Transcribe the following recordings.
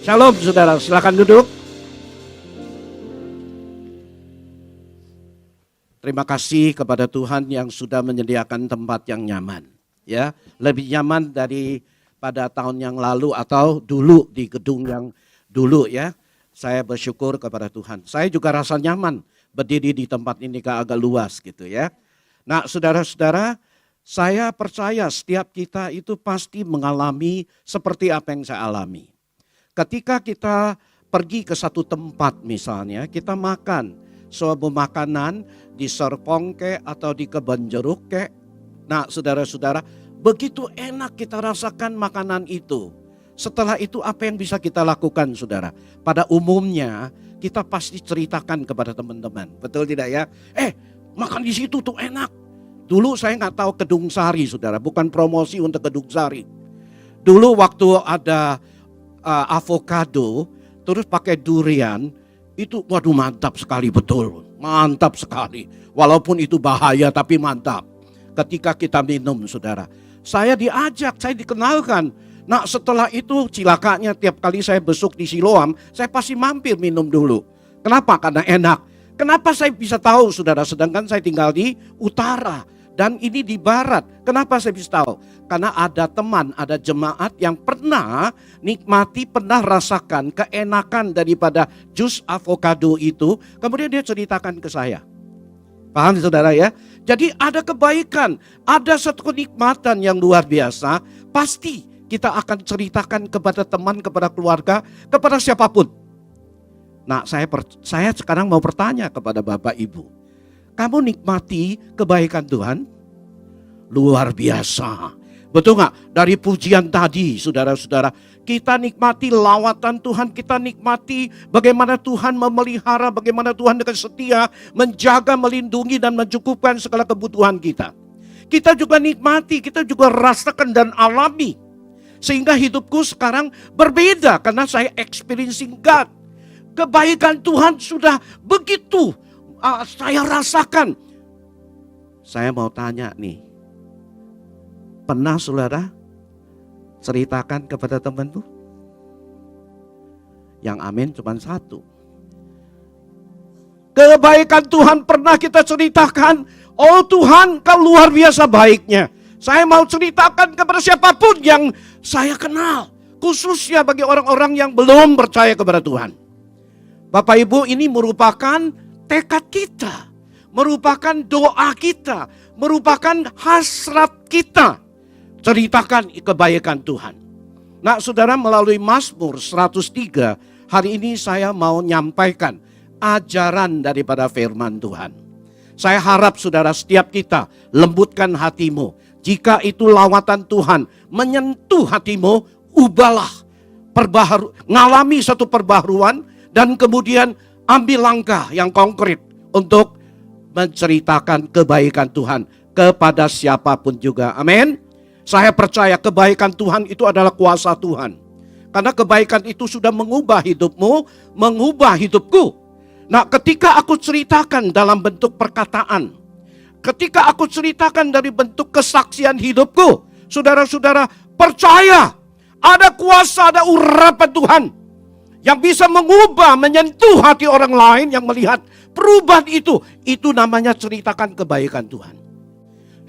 Shalom saudara, silakan duduk. Terima kasih kepada Tuhan yang sudah menyediakan tempat yang nyaman. Ya, lebih nyaman daripada tahun yang lalu atau dulu di gedung yang dulu ya. Saya bersyukur kepada Tuhan. Saya juga rasa nyaman berdiri di tempat ini agak luas gitu ya. Nah saudara-saudara, saya percaya setiap kita itu pasti mengalami seperti apa yang saya alami. Ketika kita pergi ke satu tempat misalnya, kita makan suatu makanan di Serpong atau di Kebon Jeruk Nah saudara-saudara, begitu enak kita rasakan makanan itu. Setelah itu apa yang bisa kita lakukan saudara? Pada umumnya kita pasti ceritakan kepada teman-teman. Betul tidak ya? Makan di situ tuh enak. Dulu saya nggak tahu Kedung Sari saudara, bukan promosi untuk Kedung Sari. Dulu waktu ada avocado, terus pakai durian, itu waduh mantap sekali betul. Mantap sekali, walaupun itu bahaya tapi mantap. Ketika kita minum saudara, saya diajak, saya dikenalkan. Nah setelah itu cilakanya tiap kali saya besuk di Siloam, saya pasti mampir minum dulu. Kenapa? Karena enak. Kenapa saya bisa tahu saudara, sedangkan saya tinggal di utara. Dan ini di barat. Kenapa saya bisa tahu? Karena ada teman, ada jemaat yang pernah nikmati, pernah rasakan keenakan daripada jus avocado itu. Kemudian dia ceritakan ke saya. Paham saudara ya? Jadi ada kebaikan, ada satu kenikmatan yang luar biasa. Pasti kita akan ceritakan kepada teman, kepada keluarga, kepada siapapun. Nah saya sekarang mau bertanya kepada Bapak Ibu. Kamu nikmati kebaikan Tuhan? Luar biasa. Betul gak? Dari pujian tadi saudara-saudara, kita nikmati lawatan Tuhan, kita nikmati bagaimana Tuhan memelihara, bagaimana Tuhan dengan setia menjaga, melindungi dan mencukupkan segala kebutuhan kita. Kita juga nikmati, kita juga rasakan dan alami. Sehingga hidupku sekarang berbeda karena saya experiencing God. Kebaikan Tuhan sudah begitu saya rasakan. Saya mau tanya nih, pernah saudara ceritakan kepada temanmu? Yang amin cuma satu. Kebaikan Tuhan pernah kita ceritakan. Oh Tuhan, Kau luar biasa baiknya. Saya mau ceritakan kepada siapapun yang saya kenal, khususnya bagi orang-orang yang belum percaya kepada Tuhan. Bapak Ibu, ini merupakan tekad kita, merupakan doa kita, merupakan hasrat kita. Ceritakan kebaikan Tuhan. Nah saudara, melalui Mazmur 103, hari ini saya mau nyampaikan ajaran daripada firman Tuhan. Saya harap saudara setiap kita lembutkan hatimu. Jika itu lawatan Tuhan menyentuh hatimu, ubahlah, ngalami satu perbaharuan dan kemudian ambil langkah yang konkret untuk menceritakan kebaikan Tuhan kepada siapapun juga. Amin. Saya percaya kebaikan Tuhan itu adalah kuasa Tuhan. Karena kebaikan itu sudah mengubah hidupmu, mengubah hidupku. Nah ketika aku ceritakan dalam bentuk perkataan, ketika aku ceritakan dari bentuk kesaksian hidupku, saudara-saudara percaya ada kuasa, ada urapan Tuhan yang bisa mengubah, menyentuh hati orang lain yang melihat perubahan itu. Itu namanya ceritakan kebaikan Tuhan.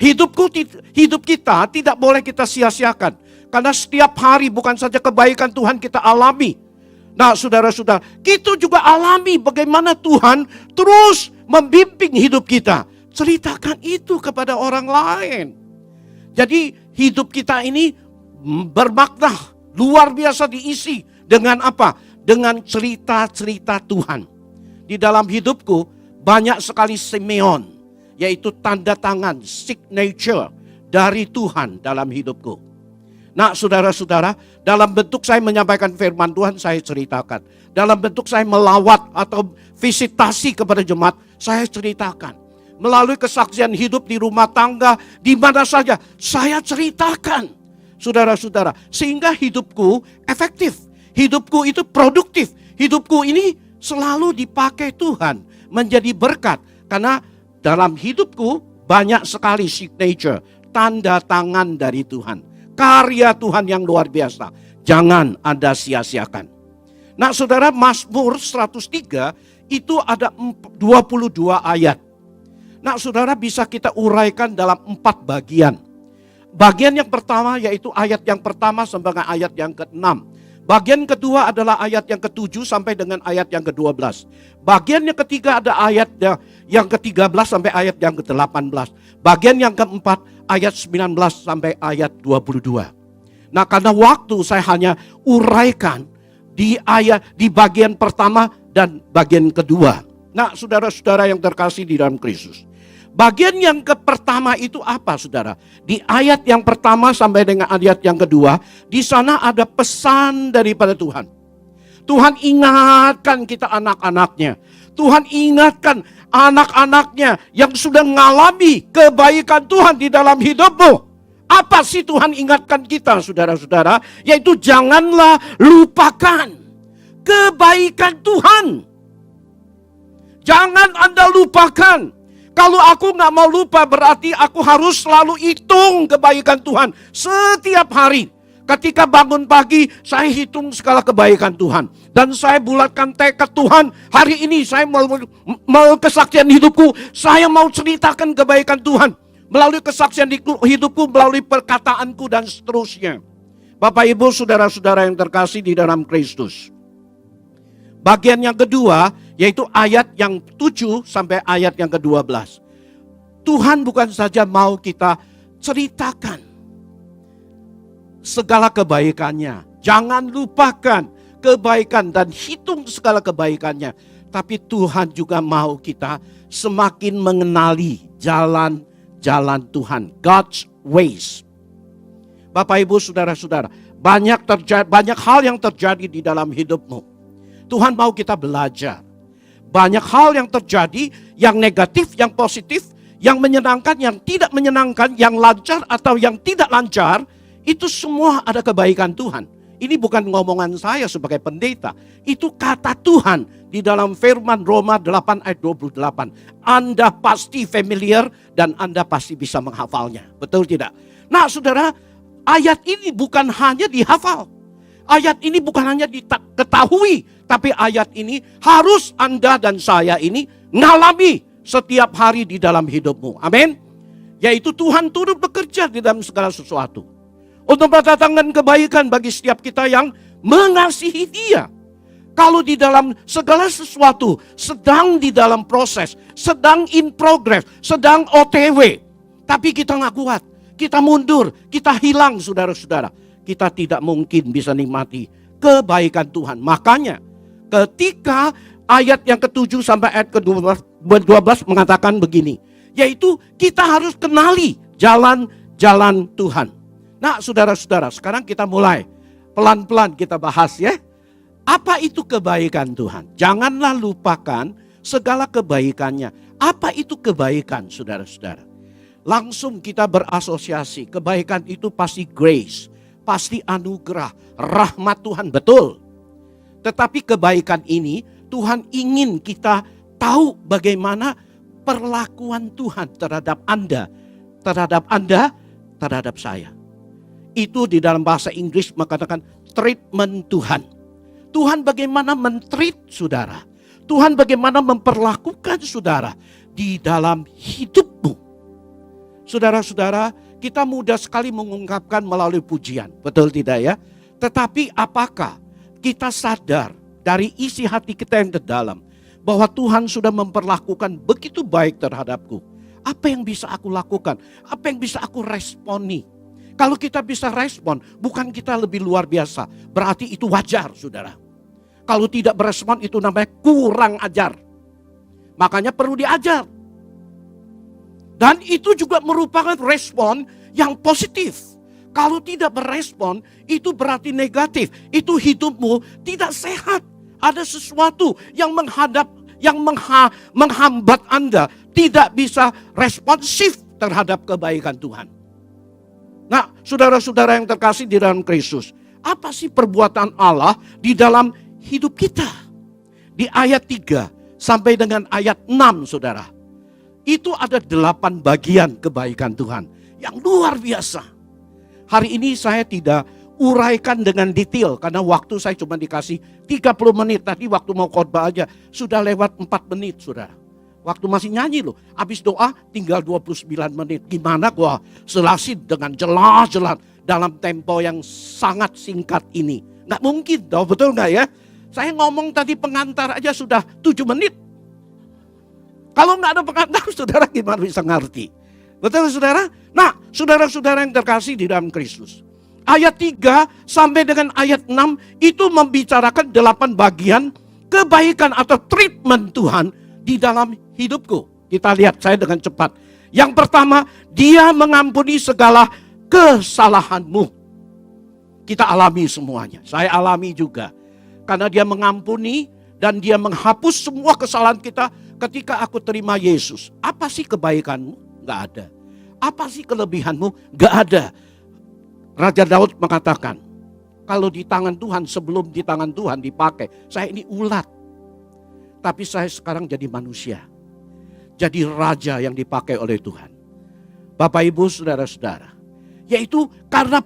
Hidup kita tidak boleh kita sia-siakan. Karena setiap hari bukan saja kebaikan Tuhan kita alami. Nah saudara-saudara, kita juga alami bagaimana Tuhan terus membimbing hidup kita. Ceritakan itu kepada orang lain. Jadi hidup kita ini bermakna, luar biasa diisi dengan apa? Dengan cerita-cerita Tuhan. Di dalam hidupku banyak sekali Simeon, yaitu tanda tangan, signature dari Tuhan dalam hidupku. Nah saudara-saudara, dalam bentuk saya menyampaikan firman Tuhan, saya ceritakan. Dalam bentuk saya melawat atau visitasi kepada jemaat, saya ceritakan. Melalui kesaksian hidup di rumah tangga, di mana saja, saya ceritakan. Saudara-saudara, sehingga hidupku efektif. Hidupku itu produktif. Hidupku ini selalu dipakai Tuhan menjadi berkat. Karena dalam hidupku banyak sekali signature, tanda tangan dari Tuhan. Karya Tuhan yang luar biasa. Jangan Anda sia-siakan. Nah saudara, Mazmur 103 itu ada 22 ayat. Nah saudara, bisa kita uraikan dalam 4 bagian. Bagian yang pertama yaitu ayat yang pertama sampai dengan ayat yang ke-6. Bagian kedua adalah ayat yang ke-7 sampai dengan ayat yang ke-12. Bagian yang ketiga ada ayat yang ke-13 sampai ayat yang ke-18. Bagian yang keempat ayat 19 sampai ayat 22. Nah karena waktu saya hanya uraikan di bagian pertama dan bagian kedua. Nah saudara-saudara yang terkasih di dalam Kristus. Bagian yang pertama itu apa saudara? Di ayat yang pertama sampai dengan ayat yang kedua, di sana ada pesan daripada Tuhan. Tuhan ingatkan kita anak-anaknya. Tuhan ingatkan anak-anaknya yang sudah mengalami kebaikan Tuhan di dalam hidupmu. Apa sih Tuhan ingatkan kita saudara-saudara? Yaitu janganlah lupakan kebaikan Tuhan. Jangan Anda lupakan. Kalau aku gak mau lupa berarti aku harus selalu hitung kebaikan Tuhan setiap hari. Ketika bangun pagi saya hitung segala kebaikan Tuhan. Dan saya bulatkan tekad Tuhan, hari ini saya mau kesaksian hidupku, saya mau ceritakan kebaikan Tuhan. Melalui kesaksian hidupku, melalui perkataanku dan seterusnya. Bapak Ibu saudara-saudara yang terkasih di dalam Kristus. Bagian yang kedua yaitu ayat yang 7 sampai ayat yang ke-12. Tuhan bukan saja mau kita ceritakan segala kebaikannya. Jangan lupakan kebaikan dan hitung segala kebaikannya. Tapi Tuhan juga mau kita semakin mengenali jalan-jalan Tuhan. God's ways. Bapak Ibu saudara-saudara, banyak hal yang terjadi di dalam hidupmu. Tuhan mau kita belajar. Banyak hal yang terjadi, yang negatif, yang positif, yang menyenangkan, yang tidak menyenangkan, yang lancar atau yang tidak lancar, itu semua ada kebaikan Tuhan. Ini bukan ngomongan saya sebagai pendeta, itu kata Tuhan di dalam firman Roma 8 ayat 28. Anda pasti familiar dan Anda pasti bisa menghafalnya, betul tidak? Nah saudara, ayat ini bukan hanya dihafal. Ayat ini bukan hanya diketahui, tapi ayat ini harus Anda dan saya ini ngalami setiap hari di dalam hidupmu. Amin. Yaitu Tuhan turut bekerja di dalam segala sesuatu. Untuk mendatangkan kebaikan bagi setiap kita yang mengasihi Dia. Kalau di dalam segala sesuatu sedang di dalam proses, sedang in progress, sedang OTW. Tapi kita nggak kuat, kita mundur, kita hilang saudara-saudara. Kita tidak mungkin bisa nikmati kebaikan Tuhan. Makanya ketika ayat yang ke-7 sampai ayat ke-12 mengatakan begini. Yaitu kita harus kenali jalan-jalan Tuhan. Nah saudara-saudara, sekarang kita mulai pelan-pelan kita bahas ya. Apa itu kebaikan Tuhan? Janganlah lupakan segala kebaikannya. Apa itu kebaikan saudara-saudara? Langsung kita berasosiasi. Kebaikan itu pasti grace. Pasti anugerah, rahmat Tuhan, betul. Tetapi kebaikan ini Tuhan ingin kita tahu bagaimana perlakuan Tuhan terhadap Anda, terhadap saya. Itu di dalam bahasa Inggris mengatakan treatment Tuhan. Tuhan bagaimana men-treat saudara. Tuhan bagaimana memperlakukan saudara di dalam hidupmu. Saudara-saudara, kita mudah sekali mengungkapkan melalui pujian, betul tidak ya? Tetapi apakah kita sadar dari isi hati kita yang terdalam bahwa Tuhan sudah memperlakukan begitu baik terhadapku? Apa yang bisa aku lakukan? Apa yang bisa aku responi? Kalau kita bisa respon, bukan kita lebih luar biasa, berarti itu wajar saudara. Kalau tidak berespon itu namanya kurang ajar. Makanya perlu diajar. Dan itu juga merupakan respon yang positif. Kalau tidak berespon, itu berarti negatif. Itu hidupmu tidak sehat. Ada sesuatu yang menghambat Anda tidak bisa responsif terhadap kebaikan Tuhan. Nah, saudara-saudara yang terkasih di dalam Kristus, apa sih perbuatan Allah di dalam hidup kita? Di ayat 3 sampai dengan ayat 6, saudara. Itu ada 8 bagian kebaikan Tuhan yang luar biasa. Hari ini saya tidak uraikan dengan detail. Karena waktu saya cuma dikasih 30 menit. Tadi waktu mau khotbah aja sudah lewat 4 menit, saudara. Waktu masih nyanyi loh. Habis doa tinggal 29 menit. Gimana gua selasin dengan jelas-jelas dalam tempo yang sangat singkat ini. Nggak mungkin dong, betul nggak ya? Saya ngomong tadi pengantar aja sudah 7 menit. Kalau nggak ada pengantar, saudara gimana bisa ngerti? Betul saudara? Nah, saudara-saudara yang terkasih di dalam Kristus. Ayat 3 sampai dengan ayat 6 itu membicarakan 8 bagian kebaikan atau treatment Tuhan di dalam hidupku. Kita lihat saya dengan cepat. Yang pertama, Dia mengampuni segala kesalahanmu. Kita alami semuanya. Saya alami juga. Karena Dia mengampuni dan Dia menghapus semua kesalahan kita ketika aku terima Yesus. Apa sih kebaikanmu? Gak ada. Apa sih kelebihanmu? Gak ada. Raja Daud mengatakan, kalau di tangan Tuhan, sebelum di tangan Tuhan dipakai, saya ini ulat. Tapi saya sekarang jadi manusia. Jadi raja yang dipakai oleh Tuhan. Bapak Ibu saudara-saudara. Yaitu karena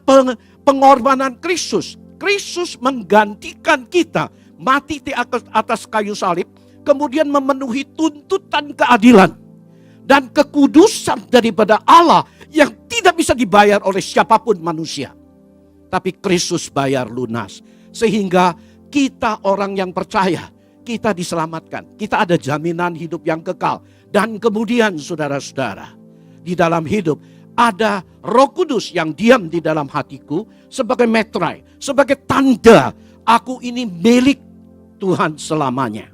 pengorbanan Kristus. Kristus menggantikan kita mati di atas kayu salib. Kemudian memenuhi tuntutan keadilan. Dan kekudusan daripada Allah yang tidak bisa dibayar oleh siapapun manusia. Tapi Kristus bayar lunas. Sehingga kita orang yang percaya, kita diselamatkan. Kita ada jaminan hidup yang kekal. Dan kemudian saudara-saudara, di dalam hidup ada Roh Kudus yang diam di dalam hatiku sebagai metrai, sebagai tanda aku ini milik Tuhan selamanya.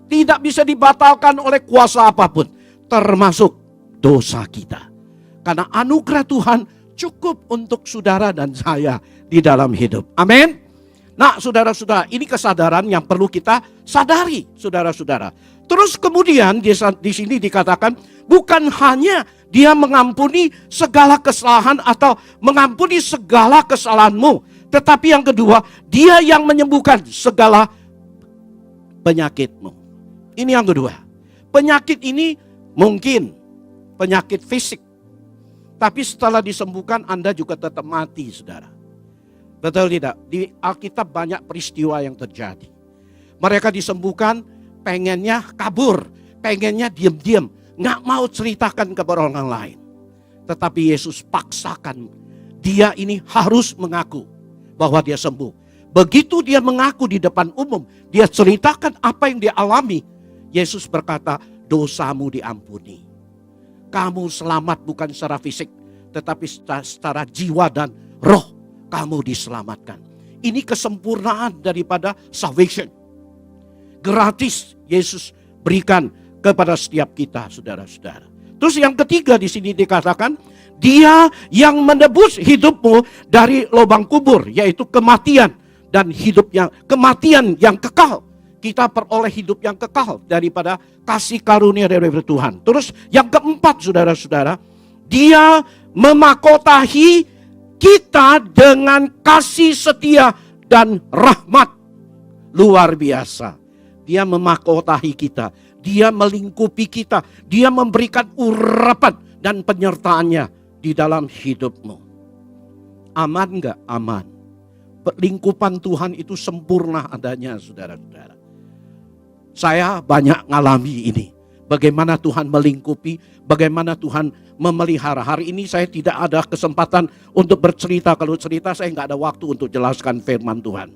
Tidak bisa dibatalkan oleh kuasa apapun, termasuk dosa kita. Karena anugerah Tuhan cukup untuk saudara dan saya di dalam hidup. Amin. Nah, saudara-saudara, ini kesadaran yang perlu kita sadari, saudara-saudara. Terus kemudian di sini dikatakan bukan hanya Dia mengampuni segala kesalahan atau mengampuni segala kesalahanmu, tetapi yang kedua, Dia yang menyembuhkan segala penyakitmu. Ini yang kedua. Penyakit ini mungkin penyakit fisik. Tapi setelah disembuhkan Anda juga tetap mati, saudara. Betul tidak? Di Alkitab banyak peristiwa yang terjadi. Mereka disembuhkan, pengennya kabur, pengennya diam-diam, nggak mau ceritakan kepada orang lain. Tetapi Yesus paksakan, dia ini harus mengaku bahwa dia sembuh. Begitu dia mengaku di depan umum, dia ceritakan apa yang dia alami. Yesus berkata, dosamu diampuni. Kamu selamat bukan secara fisik, tetapi secara jiwa dan roh kamu diselamatkan. Ini kesempurnaan daripada salvation. Gratis Yesus berikan kepada setiap kita, saudara-saudara. Terus yang ketiga di sini dikatakan, Dia yang menebus hidupmu dari lubang kubur, yaitu kematian dan kematian yang kekal. Kita peroleh hidup yang kekal daripada kasih karunia dari Tuhan. Terus yang keempat, saudara-saudara, Dia memahkotahi kita dengan kasih setia dan rahmat luar biasa. Dia memahkotahi kita, Dia melingkupi kita, Dia memberikan urapan dan penyertaannya di dalam hidupmu. Aman enggak? Aman. Lingkupan Tuhan itu sempurna adanya, saudara-saudara. Saya banyak ngalami ini. Bagaimana Tuhan melingkupi, bagaimana Tuhan memelihara. Hari ini saya tidak ada kesempatan untuk bercerita. Kalau cerita saya nggak ada waktu untuk jelaskan firman Tuhan.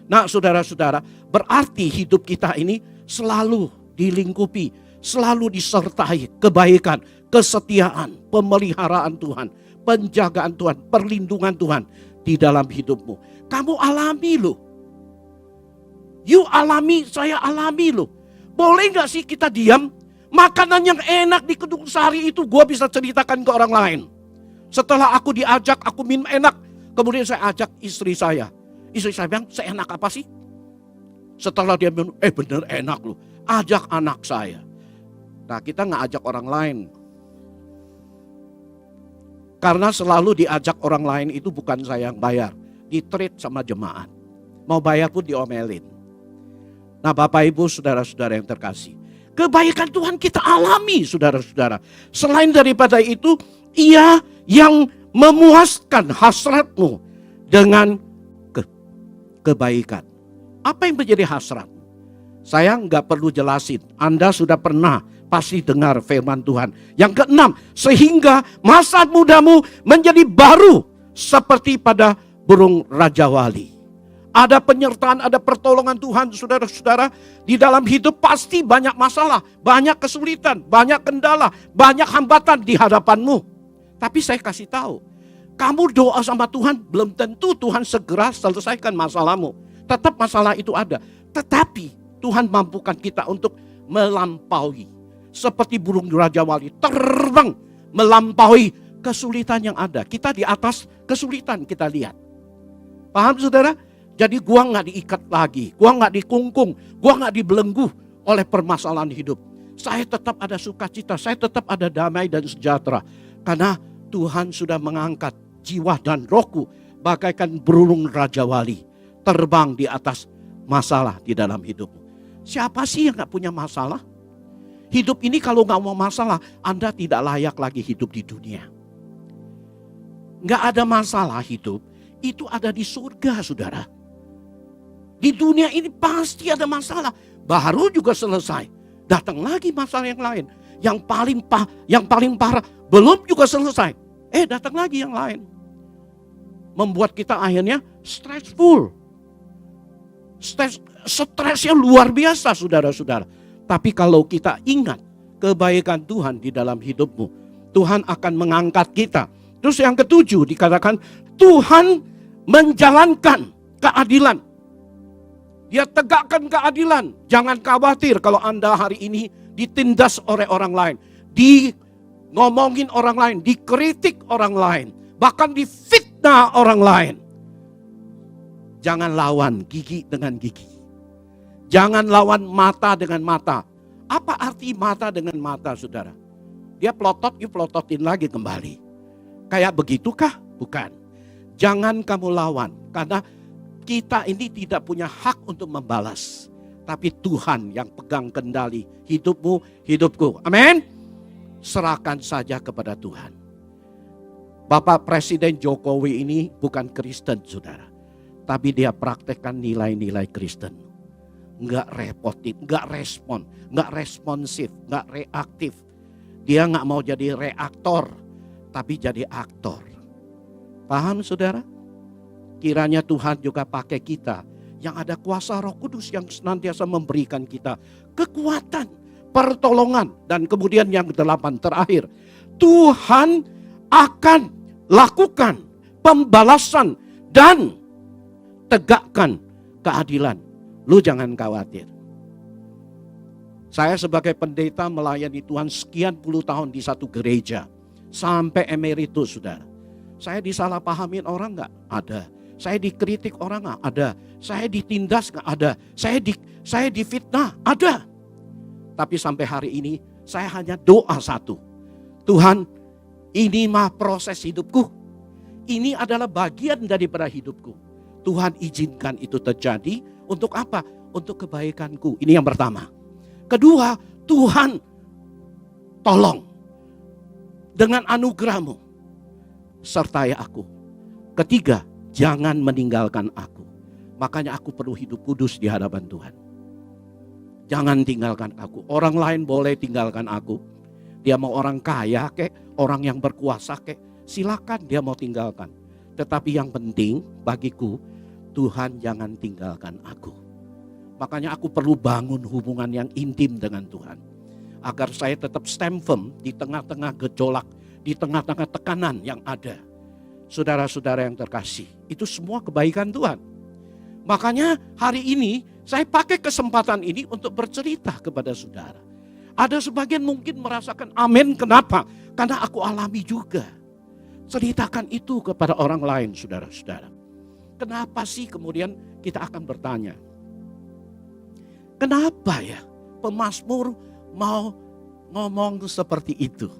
Nah, saudara-saudara, berarti hidup kita ini selalu dilingkupi, selalu disertai kebaikan, kesetiaan, pemeliharaan Tuhan, penjagaan Tuhan, perlindungan Tuhan di dalam hidupmu. Kamu alami loh. You alami, saya alami loh. Boleh gak sih kita diam? Makanan yang enak di Kedung Sari itu gue bisa ceritakan ke orang lain. Setelah aku diajak, aku minum enak. Kemudian saya ajak istri saya. Istri saya bilang, seenak apa sih? Setelah dia minum, bener enak loh. Ajak anak saya. Nah, kita gak ajak orang lain. Karena selalu diajak orang lain itu bukan saya yang bayar. Di-treat sama jemaat. Mau bayar pun diomelin. Nah, Bapak Ibu saudara-saudara yang terkasih, kebaikan Tuhan kita alami, saudara-saudara. Selain daripada itu, Ia yang memuaskan hasratmu dengan kebaikan. Apa yang menjadi hasrat? Saya nggak perlu jelasin. Anda sudah pernah pasti dengar firman Tuhan. Yang keenam, sehingga masa mudamu menjadi baru seperti pada burung rajawali. Ada penyertaan, ada pertolongan Tuhan, saudara-saudara. Di dalam hidup pasti banyak masalah, banyak kesulitan, banyak kendala, banyak hambatan di hadapanmu. Tapi saya kasih tahu, kamu doa sama Tuhan, belum tentu Tuhan segera selesaikan masalahmu. Tetap masalah itu ada. Tetapi Tuhan mampukan kita untuk melampaui. Seperti burung rajawali, terbang melampaui kesulitan yang ada. Kita di atas kesulitan kita lihat. Paham saudara? Jadi gua gak diikat lagi, gua gak dikungkung, gua gak dibelenggu oleh permasalahan hidup. Saya tetap ada sukacita, saya tetap ada damai dan sejahtera. Karena Tuhan sudah mengangkat jiwa dan rohku bagaikan burung rajawali. Terbang di atas masalah di dalam hidupmu. Siapa sih yang gak punya masalah? Hidup ini kalau gak mau masalah, Anda tidak layak lagi hidup di dunia. Gak ada masalah hidup, itu ada di surga saudara. Di dunia ini pasti ada masalah. Baru juga selesai, datang lagi masalah yang lain. Yang paling parah, belum juga selesai. Datang lagi yang lain. Membuat kita akhirnya stressful. Stresnya luar biasa saudara-saudara. Tapi kalau kita ingat kebaikan Tuhan di dalam hidupmu, Tuhan akan mengangkat kita. Terus yang ketujuh dikatakan Tuhan menjalankan keadilan. Dia tegakkan keadilan. Jangan khawatir kalau Anda hari ini ditindas oleh orang lain. Ngomongin orang lain, dikritik orang lain. Bahkan difitnah orang lain. Jangan lawan gigi dengan gigi. Jangan lawan mata dengan mata. Apa arti mata dengan mata saudara? Dia pelotot, you pelototin lagi kembali. Kayak begitukah? Bukan. Jangan kamu lawan. Karena kita ini tidak punya hak untuk membalas. Tapi Tuhan yang pegang kendali hidupmu, hidupku. Amin. Serahkan saja kepada Tuhan. Bapak Presiden Jokowi ini bukan Kristen saudara. Tapi dia praktekkan nilai-nilai Kristen. Enggak repotin, enggak respon, enggak responsif, enggak reaktif. Dia enggak mau jadi reaktor, tapi jadi aktor. Paham saudara? Kiranya Tuhan juga pakai kita yang ada kuasa Roh Kudus yang senantiasa memberikan kita kekuatan, pertolongan. Dan kemudian yang ke-8 terakhir, Tuhan akan lakukan pembalasan dan tegakkan keadilan. Lu jangan khawatir. Saya sebagai pendeta melayani Tuhan sekian puluh tahun di satu gereja. Sampai emeritus saudara. Saya disalahpahamin orang gak? Ada. Saya dikritik orang gak? Ada. Saya ditindas gak? Ada. Saya difitnah? Ada. Tapi sampai hari ini saya hanya doa satu. Tuhan, ini mah proses hidupku. Ini adalah bagian daripada hidupku. Tuhan izinkan itu terjadi. Untuk apa? Untuk kebaikanku. Ini yang pertama. Kedua, Tuhan tolong. Dengan anugerah-Mu. Sertai aku. Ketiga, jangan meninggalkan aku. Makanya aku perlu hidup kudus di hadapan Tuhan. Jangan tinggalkan aku. Orang lain boleh tinggalkan aku. Dia mau orang kaya kek, orang yang berkuasa kek. Silakan dia mau tinggalkan. Tetapi yang penting bagiku, Tuhan jangan tinggalkan aku. Makanya aku perlu bangun hubungan yang intim dengan Tuhan. Agar saya tetap stand firm di tengah-tengah gejolak, di tengah-tengah tekanan yang ada. Saudara-saudara yang terkasih, itu semua kebaikan Tuhan. Makanya hari ini saya pakai kesempatan ini untuk bercerita kepada saudara. Ada sebagian mungkin merasakan amin, kenapa? Karena aku alami juga. Ceritakan itu kepada orang lain saudara-saudara. Kenapa sih kemudian kita akan bertanya, kenapa ya pemazmur mau ngomong seperti itu?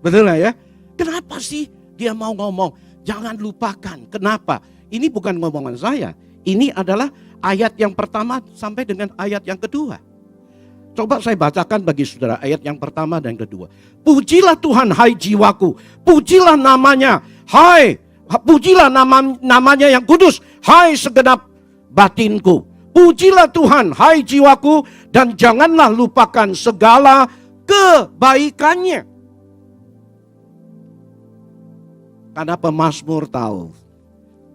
Betul gak ya? Kenapa sih dia mau ngomong? Jangan lupakan, kenapa? Ini bukan ngomongan saya. Ini adalah ayat yang pertama sampai dengan ayat yang kedua. Coba saya bacakan bagi saudara ayat yang pertama dan yang kedua. Pujilah Tuhan hai jiwaku, pujilah namanya, hai Pujilah namanya yang kudus, hai segenap batinku. Pujilah Tuhan, hai jiwaku, dan janganlah lupakan segala kebaikannya. Karena pemazmur tahu,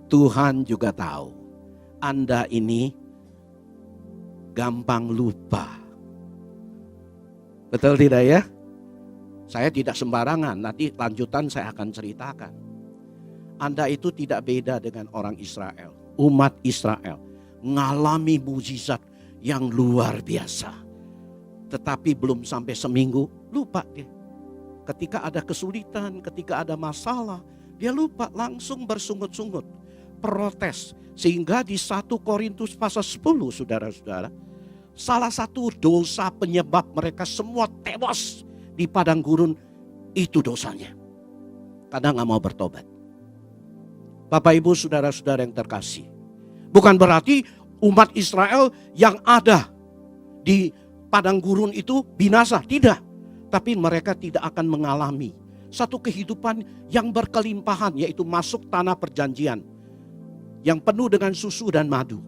Tuhan juga tahu, Anda ini gampang lupa. Betul tidak ya? Saya tidak sembarangan, nanti lanjutan saya akan ceritakan. Anda itu tidak beda dengan orang Israel, umat Israel. Ngalami mujizat yang luar biasa. Tetapi belum sampai seminggu, lupa dia. Ketika ada kesulitan, ketika ada masalah, dia lupa, langsung bersungut-sungut, protes. Sehingga di 1 Korintus pasal 10, saudara-saudara, salah satu dosa penyebab mereka semua tewas di padang gurun, itu dosanya. Karena gak mau bertobat. Bapak Ibu saudara-saudara yang terkasih, bukan berarti umat Israel yang ada di padang gurun itu binasa, tidak. Tapi mereka tidak akan mengalami satu kehidupan yang berkelimpahan, yaitu masuk tanah perjanjian yang penuh dengan susu dan madu.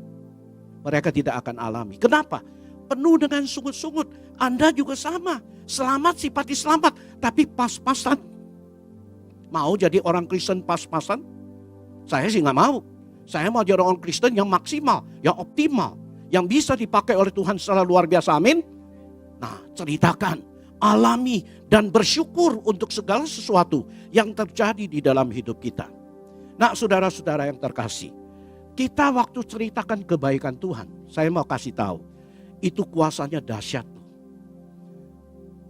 Mereka tidak akan alami. Kenapa? Penuh dengan sungut-sungut. Anda juga sama. Selamat sifati selamat, tapi pas-pasan. Mau jadi orang Kristen pas-pasan? Saya sih gak mau. Saya mau jadi orang Kristen yang maksimal, yang optimal, yang bisa dipakai oleh Tuhan secara luar biasa. Amin. Nah, ceritakan, alami, dan bersyukur untuk segala sesuatu yang terjadi di dalam hidup kita. Nah, saudara-saudara yang terkasih, kita waktu ceritakan kebaikan Tuhan, saya mau kasih tahu, itu kuasanya dahsyat.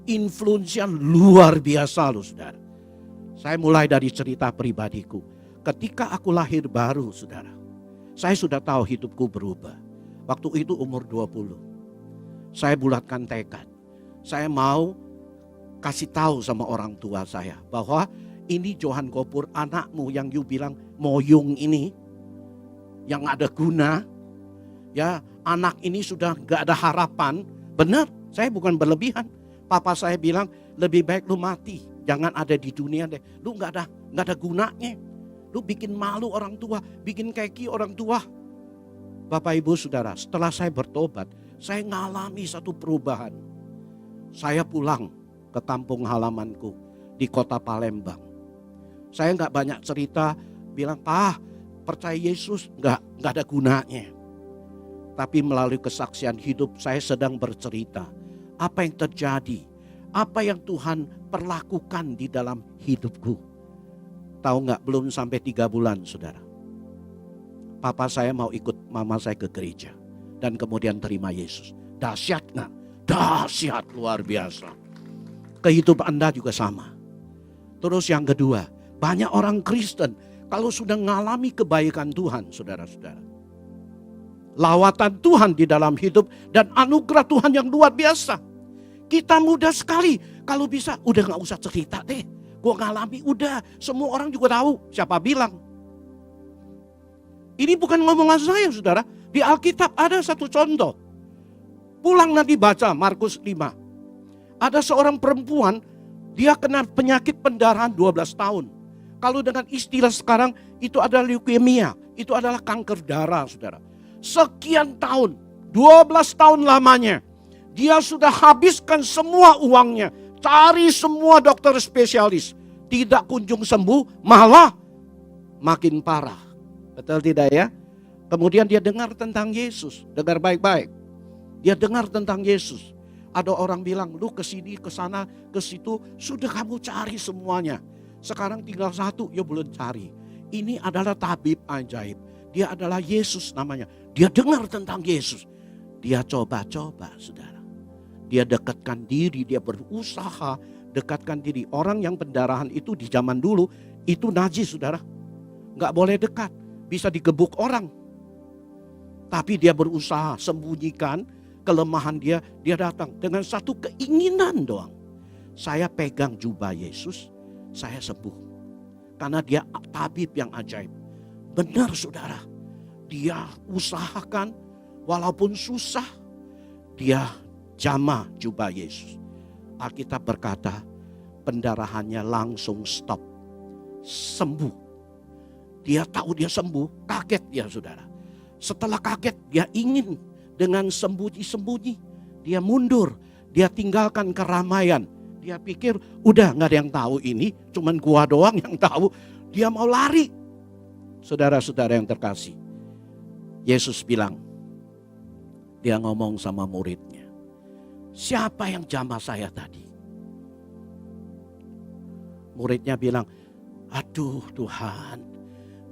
Influensinya luar biasa loh saudara. Saya mulai dari cerita pribadiku. Ketika aku lahir baru saudara, saya sudah tahu hidupku berubah. Waktu itu umur 20. Saya bulatkan tekad. Saya mau kasih tahu sama orang tua saya bahwa ini Johan Gopur, anakmu yang you bilang moyung ini, yang ada guna. Ya, anak ini sudah gak ada harapan. Benar, saya bukan berlebihan. Papa saya bilang lebih baik lu mati, jangan ada di dunia deh. Lu gak ada gunanya. Lu bikin malu orang tua, bikin keki orang tua. Bapak Ibu Saudara, setelah saya bertobat, saya ngalami satu perubahan. Saya pulang ke kampung halamanku di kota Palembang. Saya gak banyak cerita, bilang, "Pak, percaya Yesus gak ada gunanya." Tapi melalui kesaksian hidup saya sedang bercerita. Apa yang terjadi, apa yang Tuhan perlakukan di dalam hidupku. Tahu nggak, belum sampai 3 bulan saudara, papa saya mau ikut mama saya ke gereja dan kemudian terima Yesus. Dahsyat nggak? Dahsyat, luar biasa. Kehidupan Anda juga sama. Terus yang kedua, banyak orang Kristen kalau sudah mengalami kebaikan Tuhan, saudara-saudara, lawatan Tuhan di dalam hidup dan anugerah Tuhan yang luar biasa, kita mudah sekali kalau bisa udah nggak usah cerita deh. Gue ngalami, udah semua orang juga tahu. Siapa bilang? Ini bukan ngomongan saya saudara. Di Alkitab ada satu contoh. Pulang nanti baca Markus 5. Ada seorang perempuan, dia kena penyakit pendarahan 12 tahun. Kalau dengan istilah sekarang itu adalah leukemia. Itu adalah kanker darah saudara. Sekian tahun, 12 tahun lamanya. Dia sudah habiskan semua uangnya. Cari semua dokter spesialis, tidak kunjung sembuh, malah makin parah. Betul tidak ya? Kemudian dia dengar tentang Yesus, dengar baik-baik. Dia dengar tentang Yesus. Ada orang bilang, lu kesini, kesana, ke situ, sudah kamu cari semuanya. Sekarang tinggal satu, ya belum cari. Ini adalah tabib ajaib. Dia adalah Yesus namanya. Dia dengar tentang Yesus. Dia coba-coba saudara. Dia dekatkan diri, dia berusaha dekatkan diri. Orang yang pendarahan itu di zaman dulu itu najis saudara. Gak boleh dekat, bisa digebuk orang. Tapi dia berusaha sembunyikan kelemahan dia. Dia datang dengan satu keinginan doang. Saya pegang jubah Yesus, saya sembuh. Karena dia tabib yang ajaib. Benar saudara, dia usahakan walaupun susah, dia jamah jubah Yesus. Alkitab berkata pendarahannya langsung stop, sembuh. Dia tahu dia sembuh, kaget dia saudara. Setelah kaget dia ingin dengan sembunyi-sembunyi. Dia mundur, dia tinggalkan keramaian. Dia pikir udah gak ada yang tahu ini, cuman gua doang yang tahu. Dia mau lari. Saudara-saudara yang terkasih, Yesus bilang, dia ngomong sama muridnya, siapa yang jamah saya tadi? Muridnya bilang, aduh Tuhan,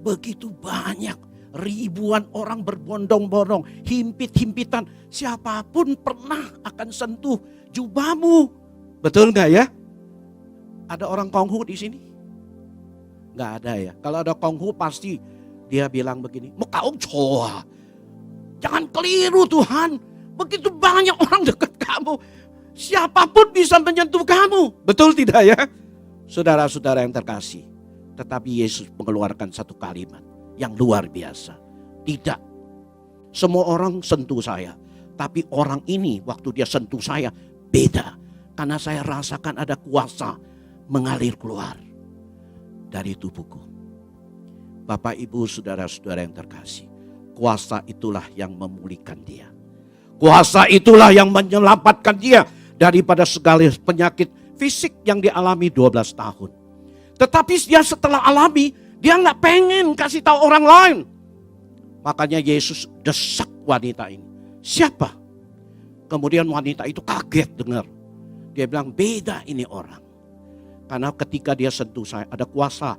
begitu banyak, ribuan orang berbondong-bondong, himpit-himpitan, siapapun pernah akan sentuh jubahmu. Betul gak ya? Ada orang konghu di sini? Gak ada ya. Kalau ada konghu pasti dia bilang begini, kau coba, jangan keliru Tuhan. Begitu banyak orang dekat kamu, siapapun bisa menyentuh kamu. Betul tidak ya? Saudara-saudara yang terkasih, tetapi Yesus mengeluarkan satu kalimat yang luar biasa. Tidak, semua orang sentuh saya, tapi orang ini waktu dia sentuh saya beda. Karena saya rasakan ada kuasa mengalir keluar dari tubuhku. Bapak, Ibu, saudara-saudara yang terkasih, kuasa itulah yang memulihkan dia. Kuasa itulah yang menyelamatkan dia daripada segala penyakit fisik yang dialami 12 tahun. Tetapi dia setelah alami, dia gak pengen kasih tahu orang lain. Makanya Yesus desak wanita ini. Siapa? Kemudian wanita itu kaget dengar. Dia bilang, beda ini orang. Karena ketika dia sentuh saya, ada kuasa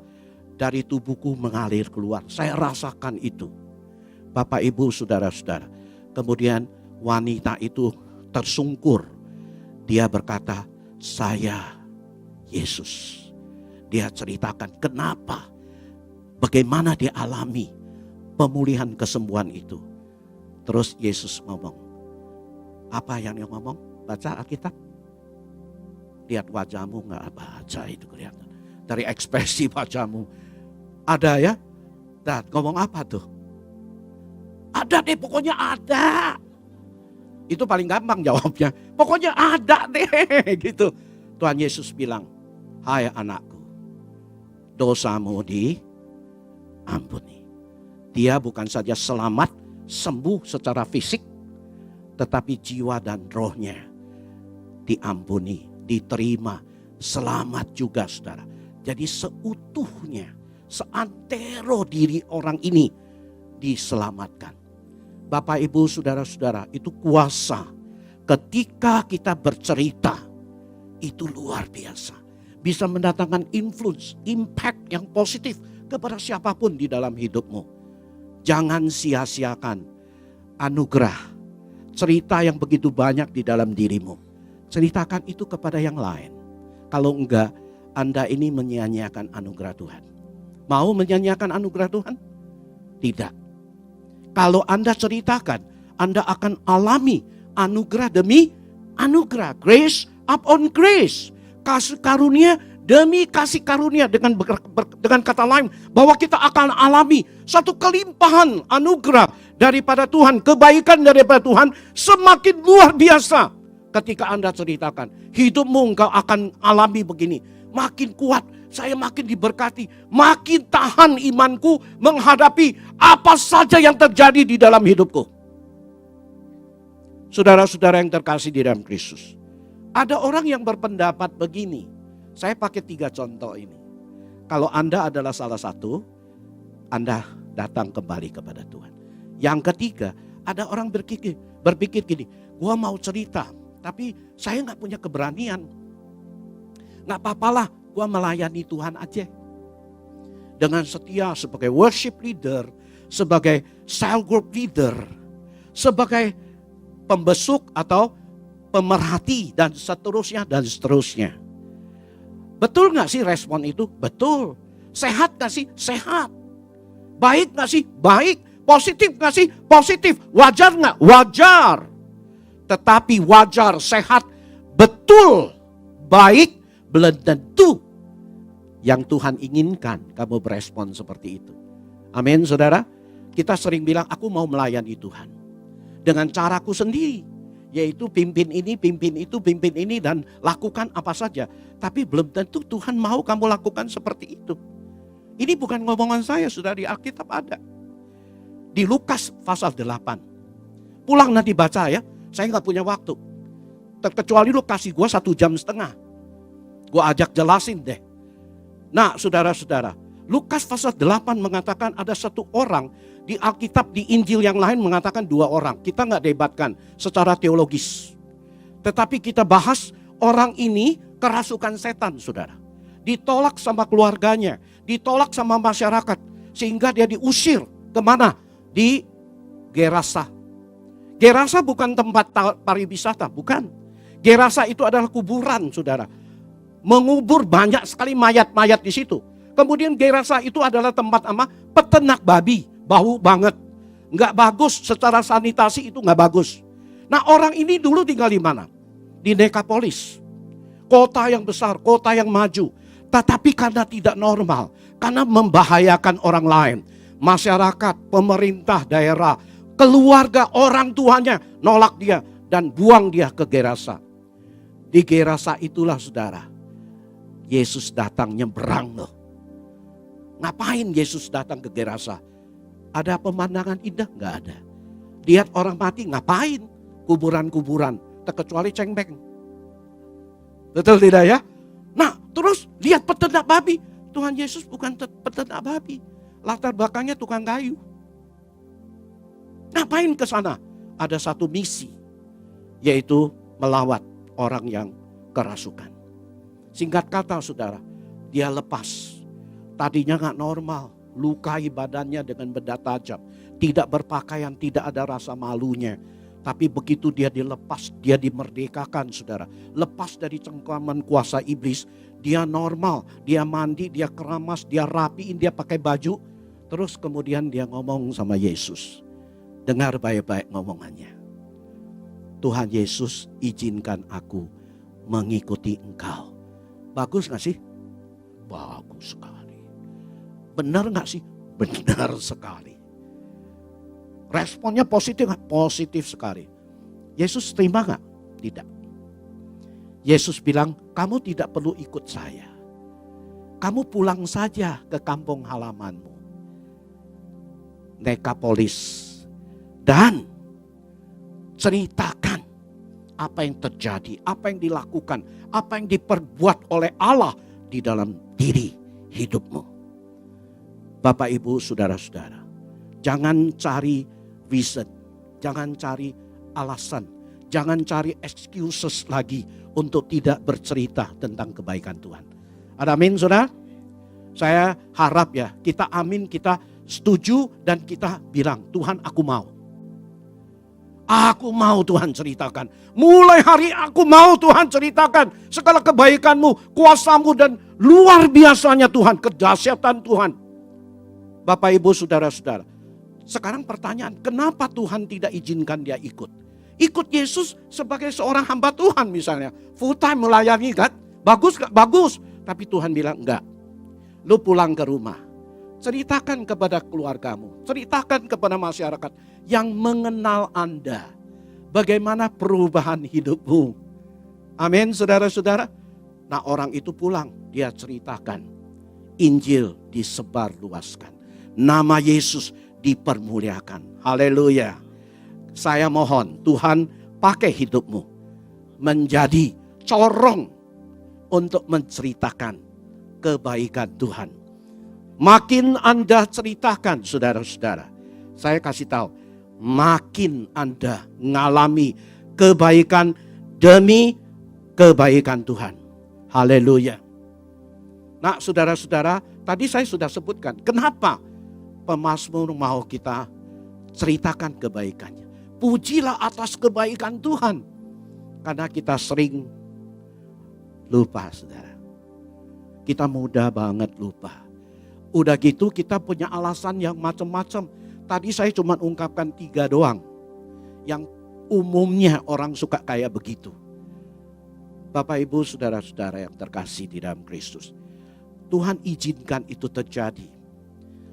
dari tubuhku mengalir keluar. Saya rasakan itu. Bapak, Ibu, saudara-saudara. Kemudian wanita itu tersungkur. Dia berkata, saya Yesus. Dia ceritakan kenapa, bagaimana dia alami pemulihan kesembuhan itu. Terus Yesus ngomong. Apa yang dia ngomong? Baca Alkitab. Lihat wajahmu, gak baca itu kelihatan. Dari ekspresi wajahmu. Ada ya? Dan ngomong apa tuh? Ada deh, pokoknya ada. Itu paling gampang jawabnya. Pokoknya ada deh gitu. Tuhan Yesus bilang, hai anakku, dosamu diampuni. Dia bukan saja selamat, sembuh secara fisik, tetapi jiwa dan rohnya diampuni, diterima, selamat juga saudara. Jadi seutuhnya, seantero diri orang ini diselamatkan. Bapak, Ibu, saudara-saudara, itu kuasa ketika kita bercerita itu luar biasa. Bisa mendatangkan influence, impact yang positif kepada siapapun di dalam hidupmu. Jangan sia-siakan anugerah, cerita yang begitu banyak di dalam dirimu. Ceritakan itu kepada yang lain. Kalau enggak, Anda ini menyia-nyiakan anugerah Tuhan. Mau menyia-nyiakan anugerah Tuhan? Tidak. Kalau Anda ceritakan, Anda akan alami anugerah demi anugerah. Grace upon grace. Kasih karunia demi kasih karunia. Dengan kata lain, bahwa kita akan alami satu kelimpahan anugerah daripada Tuhan. Kebaikan daripada Tuhan semakin luar biasa. Ketika Anda ceritakan, hidupmu engkau akan alami begini. Makin kuat, saya makin diberkati. Makin tahan imanku menghadapi apa saja yang terjadi di dalam hidupku. Saudara-saudara yang terkasih di dalam Kristus. Ada orang yang berpendapat begini. Saya pakai 3 contoh ini. Kalau Anda adalah salah satu, Anda datang kembali kepada Tuhan. Yang ketiga, ada orang berpikir gini, gua mau cerita, tapi saya gak punya keberanian. Gak apa-apalah, gua melayani Tuhan aja. Dengan setia sebagai worship leader, sebagai cell group leader, sebagai pembesuk atau pemerhati dan seterusnya dan seterusnya. Betul gak sih respon itu? Betul. Sehat gak sih? Sehat. Baik gak sih? Baik. Positif gak sih? Positif. Wajar gak? Wajar. Tetapi wajar, sehat, betul, baik, belum tentu yang Tuhan inginkan kamu berespon seperti itu. Amin saudara. Kita sering bilang aku mau melayani Tuhan dengan caraku sendiri. Yaitu pimpin ini, pimpin itu, pimpin ini dan lakukan apa saja. Tapi belum tentu Tuhan mau kamu lakukan seperti itu. Ini bukan ngomongan saya, sudah di Alkitab ada. Di Lukas pasal 8. Pulang nanti baca ya, saya nggak punya waktu. Terkecuali lu kasih gue 1,5 jam. Gue ajak jelasin deh. Nah saudara-saudara, Lukas pasal 8 mengatakan ada satu orang. Di Alkitab, di Injil yang lain mengatakan 2 orang. Kita nggak debatkan secara teologis. Tetapi kita bahas orang ini kerasukan setan, saudara. Ditolak sama keluarganya, ditolak sama masyarakat. Sehingga dia diusir kemana? Di Gerasa. Gerasa bukan tempat pariwisata, bukan. Gerasa itu adalah kuburan, saudara. Mengubur banyak sekali mayat-mayat di situ. Kemudian Gerasa itu adalah tempat peternak babi, bau banget. Nggak bagus, secara sanitasi itu nggak bagus. Nah orang ini dulu tinggal di mana? Di Dekapolis. Kota yang besar, kota yang maju. Tetapi karena tidak normal, karena membahayakan orang lain. Masyarakat, pemerintah daerah, keluarga, orang tuanya nolak dia dan buang dia ke Gerasa. Di Gerasa itulah saudara, Yesus datang nyebrang loh. Ngapain Yesus datang ke Gerasa? Ada pemandangan indah? Nggak ada. Lihat orang mati, ngapain? Kuburan-kuburan, terkecuali cengbeng. Betul tidak ya? Nah terus lihat peternak babi. Tuhan Yesus bukan peternak babi. Latar belakangnya tukang kayu. Ngapain ke sana? Ada satu misi, yaitu melawat orang yang kerasukan. Singkat kata saudara, dia lepas. Tadinya gak normal, lukai badannya dengan benda tajam. Tidak berpakaian, tidak ada rasa malunya. Tapi begitu dia dilepas, dia dimerdekakan saudara. Lepas dari cengkraman kuasa iblis, dia normal, dia mandi, dia keramas, dia rapiin, dia pakai baju. Terus kemudian dia ngomong sama Yesus. Dengar baik-baik ngomongannya. Tuhan Yesus, izinkan aku mengikuti Engkau. Bagus gak sih? Bagus sekali. Benar gak sih? Benar sekali. Responnya positif gak? Positif sekali. Yesus terima gak? Tidak. Yesus bilang, kamu tidak perlu ikut saya. Kamu pulang saja ke kampung halamanmu. Dekapolis. Dan ceritakan apa yang terjadi, apa yang dilakukan, apa yang diperbuat oleh Allah di dalam diri hidupmu. Bapak, Ibu, saudara-saudara, jangan cari reason, jangan cari alasan, jangan cari excuses lagi untuk tidak bercerita tentang kebaikan Tuhan. Ada amin, saudara? Saya harap ya, kita amin, kita setuju dan kita bilang, Tuhan aku mau. Aku mau Tuhan ceritakan. Mulai hari aku mau Tuhan ceritakan segala kebaikanmu, kuasamu dan luar biasanya Tuhan, kedahsyatan Tuhan. Bapak, Ibu, saudara-saudara. Sekarang pertanyaan, kenapa Tuhan tidak izinkan dia ikut? Ikut Yesus sebagai seorang hamba Tuhan misalnya. Full time melayani kan? Bagus gak? Bagus. Tapi Tuhan bilang enggak. Lu pulang ke rumah. Ceritakan kepada keluargamu, ceritakan kepada masyarakat yang mengenal Anda. Bagaimana perubahan hidupmu. Amin, saudara-saudara. Nah orang itu pulang, dia ceritakan. Injil disebarluaskan. Nama Yesus dipermuliakan. Haleluya. Saya mohon Tuhan pakai hidupmu menjadi corong untuk menceritakan kebaikan Tuhan. Makin Anda ceritakan, saudara-saudara, saya kasih tahu, makin Anda mengalami kebaikan demi kebaikan Tuhan. Haleluya. Nah, saudara-saudara, tadi saya sudah sebutkan, kenapa pemazmur mau kita ceritakan kebaikannya. Pujilah atas kebaikan Tuhan. Karena kita sering lupa, saudara. Kita mudah banget lupa. Udah gitu kita punya alasan yang macam-macam. Tadi saya cuma ungkapkan 3 doang. Yang umumnya orang suka kayak begitu. Bapak, Ibu, saudara-saudara yang terkasih di dalam Kristus. Tuhan izinkan itu terjadi.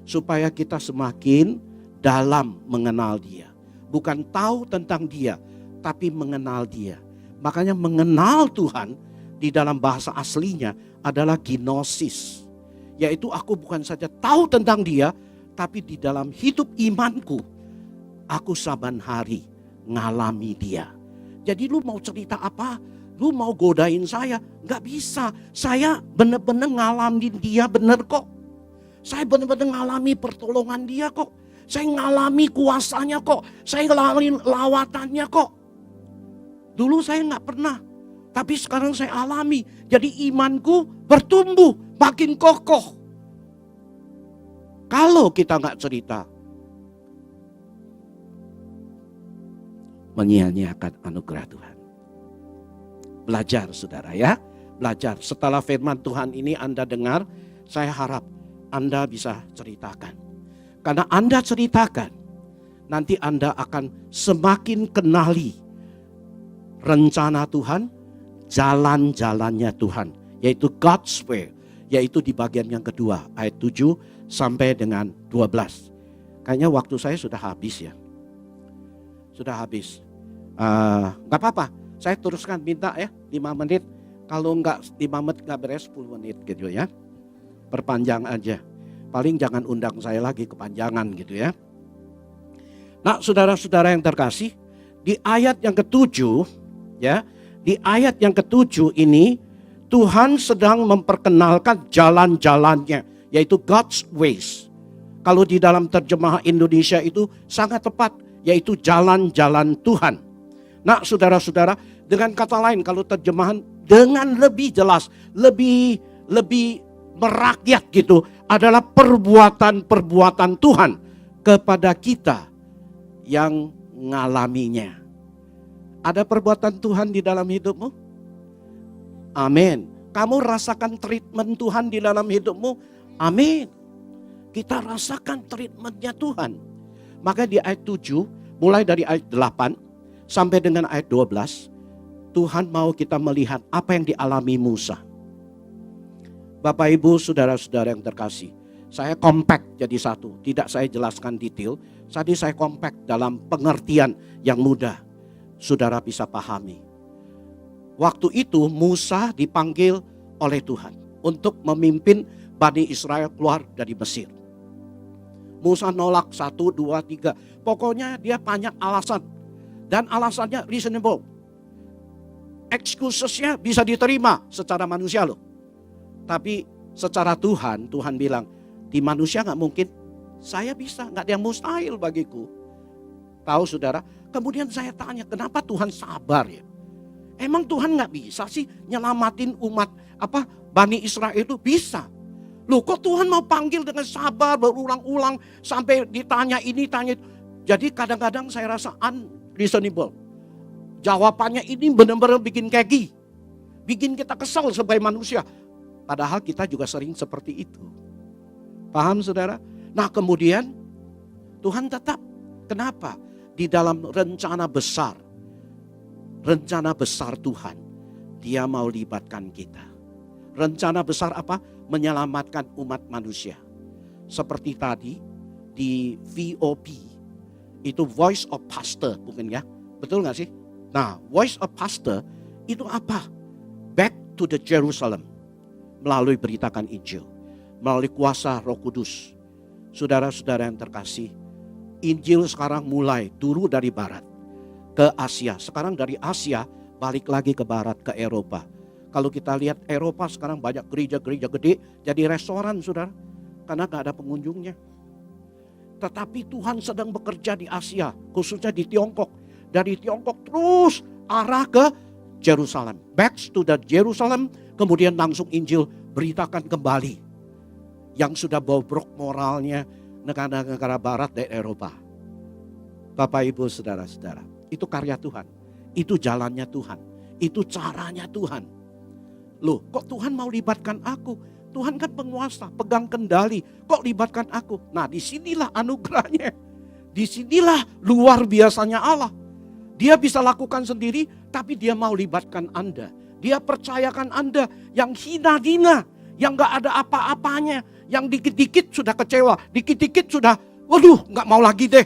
Supaya kita semakin dalam mengenal Dia. Bukan tahu tentang Dia, tapi mengenal Dia. Makanya mengenal Tuhan di dalam bahasa aslinya adalah gnosis. Yaitu aku bukan saja tahu tentang dia, tapi di dalam hidup imanku, aku saban hari ngalami dia. Jadi lu mau cerita apa? Lu mau godain saya? Gak bisa. Saya benar-benar ngalamin dia benar kok. Saya benar-benar ngalami pertolongan dia kok. Saya ngalami kuasanya kok. Saya ngalamin lawatannya kok. Dulu saya gak pernah. Tapi sekarang saya alami. Jadi imanku bertumbuh, makin kokoh. Kalau kita gak cerita, menyia-nyiakan anugerah Tuhan. Belajar saudara ya. Belajar. Setelah firman Tuhan ini Anda dengar, saya harap Anda bisa ceritakan. Karena Anda ceritakan, nanti Anda akan semakin kenali rencana Tuhan, jalan-jalannya Tuhan, yaitu God's way, yaitu di bagian yang kedua, ayat 7 sampai dengan 12. Kayaknya waktu saya sudah habis ya. Sudah habis. Gak apa-apa, saya teruskan minta ya 5 menit. Kalau enggak 5 menit gak beres 10 menit gitu ya. Perpanjang aja. Paling jangan undang saya lagi kepanjangan gitu ya. Nah saudara-saudara yang terkasih, di ayat yang ke-7 ya, di ayat yang ke-7 ini Tuhan sedang memperkenalkan jalan-jalannya, yaitu God's ways. Kalau di dalam terjemahan Indonesia itu sangat tepat, yaitu jalan-jalan Tuhan. Nah saudara-saudara, dengan kata lain kalau terjemahan dengan lebih jelas, lebih merakyat gitu, adalah perbuatan-perbuatan Tuhan kepada kita yang ngalaminya. Ada perbuatan Tuhan di dalam hidupmu? Amin. Kamu rasakan treatment Tuhan di dalam hidupmu? Amin. Kita rasakan treatmentnya Tuhan. Maka di ayat 7, mulai dari ayat 8 sampai dengan ayat 12, Tuhan mau kita melihat apa yang dialami Musa. Bapak Ibu, saudara-saudara yang terkasih, saya compact jadi satu. Tidak saya jelaskan detail, tadi saya compact dalam pengertian yang mudah. Saudara bisa pahami. Waktu itu Musa dipanggil oleh Tuhan untuk memimpin Bani Israel keluar dari Mesir. Musa nolak 1, 2, 3. Pokoknya dia banyak alasan. Dan alasannya reasonable. Excusesnya bisa diterima secara manusia loh. Tapi secara Tuhan bilang, di manusia gak mungkin, saya bisa, gak ada yang mustahil bagiku. Tahu saudara, kemudian saya tanya, kenapa Tuhan sabar ya? Emang Tuhan gak bisa sih nyelamatin umat Bani Israel itu? Bisa. Loh kok Tuhan mau panggil dengan sabar berulang-ulang sampai ditanya ini, tanya itu. Jadi kadang-kadang saya rasa unreasonable. Jawabannya ini benar-benar bikin keki. Bikin kita kesal sebagai manusia. Padahal kita juga sering seperti itu. Paham saudara? Nah kemudian Tuhan tetap. Kenapa? Di dalam rencana besar Tuhan, Dia mau libatkan kita. Rencana besar apa? Menyelamatkan umat manusia. Seperti tadi di VOP, itu Voice of Pastor bukan ya? Betul gak sih? Nah Voice of Pastor itu apa? Back to the Jerusalem. Melalui beritakan Injil, melalui kuasa Roh Kudus. Saudara-saudara yang terkasih, Injil sekarang mulai dulu dari barat ke Asia. Sekarang dari Asia balik lagi ke barat, ke Eropa. Kalau kita lihat Eropa sekarang banyak gereja-gereja gede jadi restoran saudara. Karena gak ada pengunjungnya. Tetapi Tuhan sedang bekerja di Asia, khususnya di Tiongkok. Dari Tiongkok terus arah ke Jerusalem. Back to the Jerusalem. Kemudian langsung Injil beritakan kembali. Yang sudah bobrok moralnya negara-negara barat dan Eropa. Bapak Ibu saudara-saudara. Itu karya Tuhan. Itu jalannya Tuhan. Itu caranya Tuhan. Loh kok Tuhan mau libatkan aku? Tuhan kan penguasa, pegang kendali. Kok libatkan aku? Nah disinilah anugerahnya. Disinilah luar biasanya Allah. Dia bisa lakukan sendiri, tapi dia mau libatkan Anda. Dia percayakan Anda yang hina-hina, yang gak ada apa-apanya, yang dikit-dikit sudah kecewa, dikit-dikit sudah, waduh gak mau lagi deh.